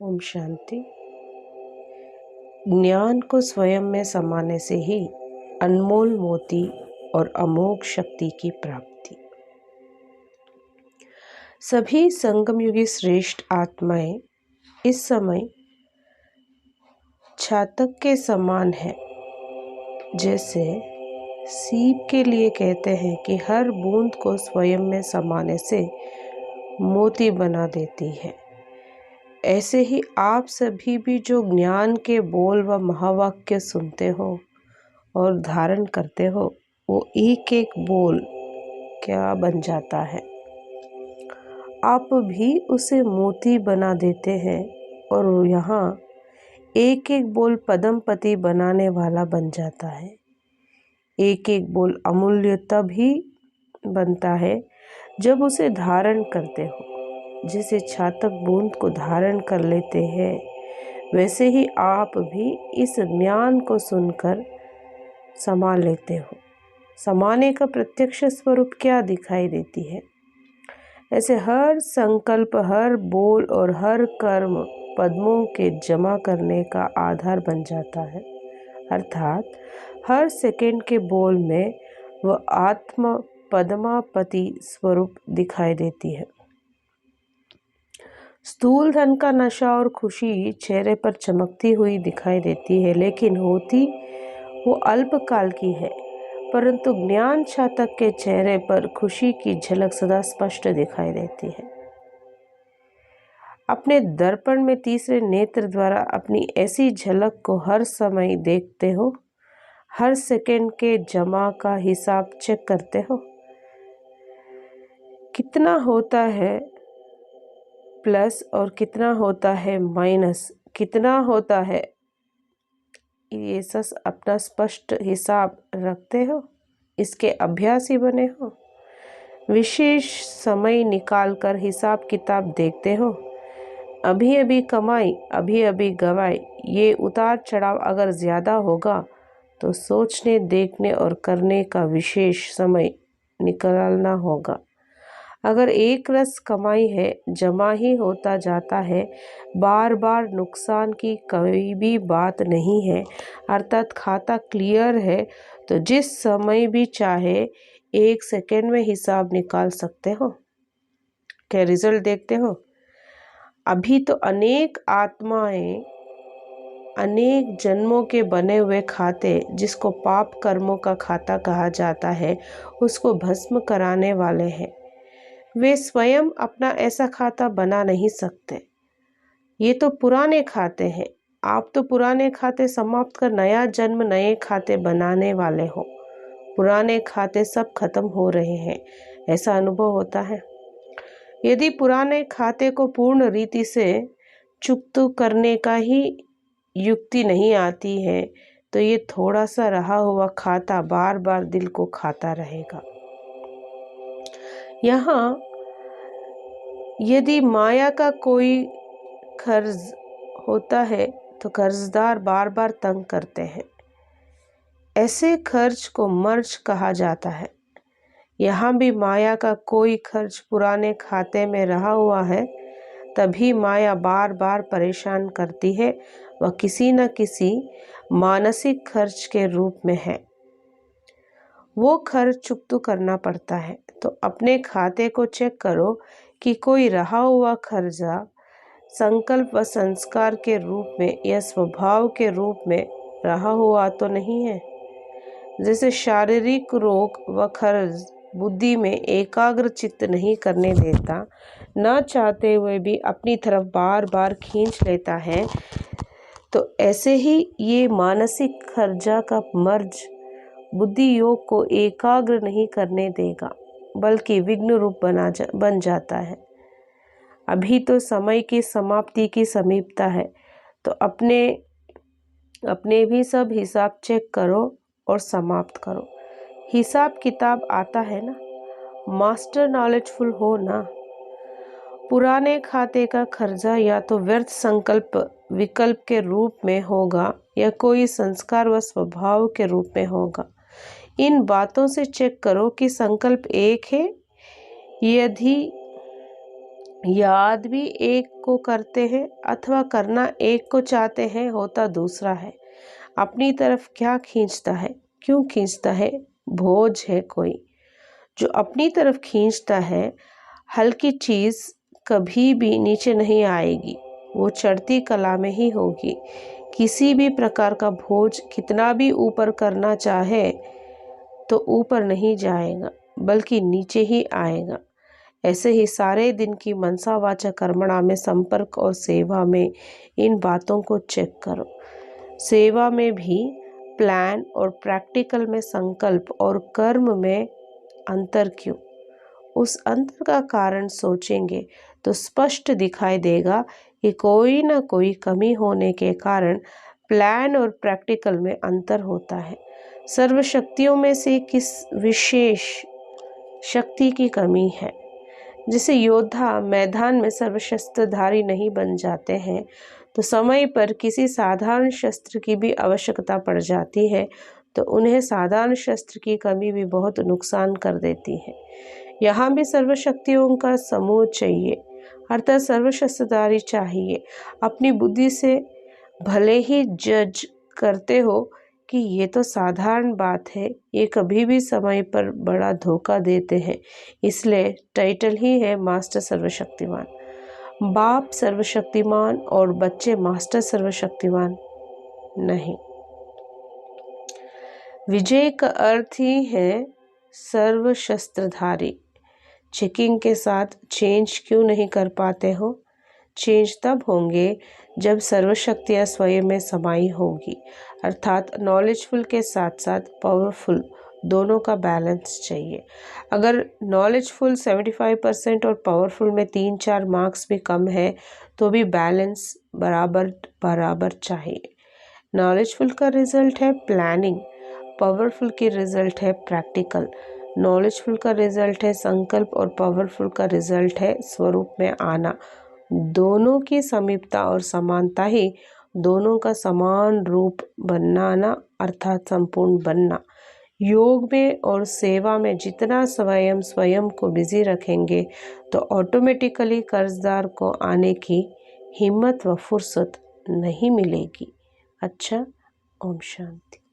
ओम शांति। ज्ञान को स्वयं में समाने से ही अनमोल मोती और अमोघ शक्ति की प्राप्ति। सभी संगमयुगी श्रेष्ठ आत्माएं इस समय छातक के समान है। जैसे सीप के लिए कहते हैं कि हर बूंद को स्वयं में समाने से मोती बना देती है, ऐसे ही आप सभी भी जो ज्ञान के बोल व महावाक्य सुनते हो और धारण करते हो, वो एक एक बोल क्या बन जाता है। आप भी उसे मोती बना देते हैं और यहाँ एक एक बोल पदमपति बनाने वाला बन जाता है। एक एक बोल अमूल्य तब ही बनता है जब उसे धारण करते हो। जैसे छातक बूंद को धारण कर लेते हैं, वैसे ही आप भी इस ज्ञान को सुनकर समा लेते हो। समाने का प्रत्यक्ष स्वरूप क्या दिखाई देती है। ऐसे हर संकल्प, हर बोल और हर कर्म पद्मों के जमा करने का आधार बन जाता है। अर्थात हर सेकंड के बोल में वह आत्मा पद्मापति स्वरूप दिखाई देती है। स्थूल धन का नशा और खुशी चेहरे पर चमकती हुई दिखाई देती है, लेकिन होती वो अल्पकाल की है। परंतु ज्ञान छातक के चेहरे पर खुशी की झलक सदा स्पष्ट दिखाई देती है। अपने दर्पण में तीसरे नेत्र द्वारा अपनी ऐसी झलक को हर समय देखते हो। हर सेकंड के जमा का हिसाब चेक करते हो, कितना होता है प्लस और कितना होता है माइनस, कितना होता है, ये सब अपना स्पष्ट हिसाब रखते हो। इसके अभ्यासी बने हो। विशेष समय निकालकर हिसाब किताब देखते हो। अभी अभी कमाई, अभी अभी गवाई, ये उतार चढ़ाव अगर ज़्यादा होगा तो सोचने, देखने और करने का विशेष समय निकालना होगा। अगर एक रस कमाई है, जमा ही होता जाता है, बार बार नुकसान की कोई भी बात नहीं है, अर्थात खाता क्लियर है, तो जिस समय भी चाहे एक सेकंड में हिसाब निकाल सकते हो। क्या रिजल्ट देखते हो। अभी तो अनेक आत्माएं अनेक जन्मों के बने हुए खाते, जिसको पाप कर्मों का खाता कहा जाता है, उसको भस्म कराने वाले हैं। वे स्वयं अपना ऐसा खाता बना नहीं सकते। ये तो पुराने खाते हैं। आप तो पुराने खाते समाप्त कर नया जन्म, नए खाते बनाने वाले हो। पुराने खाते सब खत्म हो रहे हैं, ऐसा अनुभव होता है। यदि पुराने खाते को पूर्ण रीति से चुकता करने का ही युक्ति नहीं आती है, तो ये थोड़ा सा रहा हुआ खाता बार बार दिल को खाता रहेगा। यहाँ यदि माया का कोई कर्ज होता है तो कर्जदार बार बार तंग करते हैं। ऐसे खर्च को मर्ज कहा जाता है। यहाँ भी माया का कोई खर्च पुराने खाते में रहा हुआ है, तभी माया बार बार परेशान करती है। वह किसी न किसी मानसिक खर्च के रूप में है। वो खर्च चुकता करना पड़ता है। तो अपने खाते को चेक करो कि कोई रहा हुआ खर्चा संकल्प व संस्कार के रूप में या स्वभाव के रूप में रहा हुआ तो नहीं है। जैसे शारीरिक रोग व खर्च बुद्धि में एकाग्र चित्त नहीं करने देता, न चाहते हुए भी अपनी तरफ बार बार खींच लेता है, तो ऐसे ही ये मानसिक खर्चा का मर्ज बुद्धि योग को एकाग्र नहीं करने देगा, बल्कि विघ्न रूप बन जाता है। अभी तो समय की समाप्ति की समीपता है, तो अपने भी सब हिसाब चेक करो और समाप्त करो। हिसाब किताब आता है ना, मास्टर नॉलेजफुल हो ना। पुराने खाते का खर्चा या तो व्यर्थ संकल्प विकल्प के रूप में होगा या कोई संस्कार व स्वभाव के रूप में होगा। इन बातों से चेक करो कि संकल्प एक है, यदि याद भी एक को करते हैं अथवा करना एक को चाहते हैं, होता दूसरा है। अपनी तरफ क्या खींचता है, क्यों खींचता है? बोझ है कोई जो अपनी तरफ खींचता है। हल्की चीज़ कभी भी नीचे नहीं आएगी, वो चढ़ती कला में ही होगी। किसी भी प्रकार का बोझ कितना भी ऊपर करना चाहे तो ऊपर नहीं जाएगा, बल्कि नीचे ही आएगा। ऐसे ही सारे दिन की मनसा वाचा कर्मणा में संपर्क और सेवा में इन बातों को चेक करो। सेवा में भी प्लान और प्रैक्टिकल में संकल्प और कर्म में अंतर क्यों? उस अंतर का कारण सोचेंगे तो स्पष्ट दिखाई देगा कि कोई ना कोई कमी होने के कारण प्लान और प्रैक्टिकल में अंतर होता है। सर्वशक्तियों में से किस विशेष शक्ति की कमी है? जैसे योद्धा मैदान में सर्वशस्त्रधारी नहीं बन जाते हैं, तो समय पर किसी साधारण शस्त्र की भी आवश्यकता पड़ जाती है, तो उन्हें साधारण शस्त्र की कमी भी बहुत नुकसान कर देती है। यहाँ भी सर्वशक्तियों का समूह चाहिए, अर्थात सर्वशस्त्रधारी चाहिए। अपनी बुद्धि से भले ही जज करते हो कि ये तो साधारण बात है, ये कभी भी समय पर बड़ा धोखा देते हैं, इसलिए टाइटल ही है मास्टर सर्वशक्तिमान। बाप सर्वशक्तिमान और बच्चे मास्टर सर्वशक्तिमान नहीं। विजय का अर्थ ही है सर्वशस्त्रधारी। चेकिंग के साथ चेंज क्यों नहीं कर पाते हो? चेंज तब होंगे जब सर्वशक्तियाँ स्वयं में समाई होगी, अर्थात नॉलेजफुल के साथ साथ पावरफुल, दोनों का बैलेंस चाहिए। अगर नॉलेजफुल 75% और पावरफुल में 3-4 मार्क्स भी कम है तो भी बैलेंस बराबर बराबर चाहिए। नॉलेजफुल का रिजल्ट है प्लानिंग, पावरफुल की रिजल्ट है प्रैक्टिकल। नॉलेजफुल का रिजल्ट है संकल्प और पावरफुल का रिजल्ट है स्वरूप में आना। दोनों की समीपता और समानता ही दोनों का समान रूप बनाना, अर्थात संपूर्ण बनना। योग में और सेवा में जितना स्वयं को बिजी रखेंगे तो ऑटोमेटिकली कर्जदार को आने की हिम्मत व फुर्सत नहीं मिलेगी। अच्छा, ओम शांति।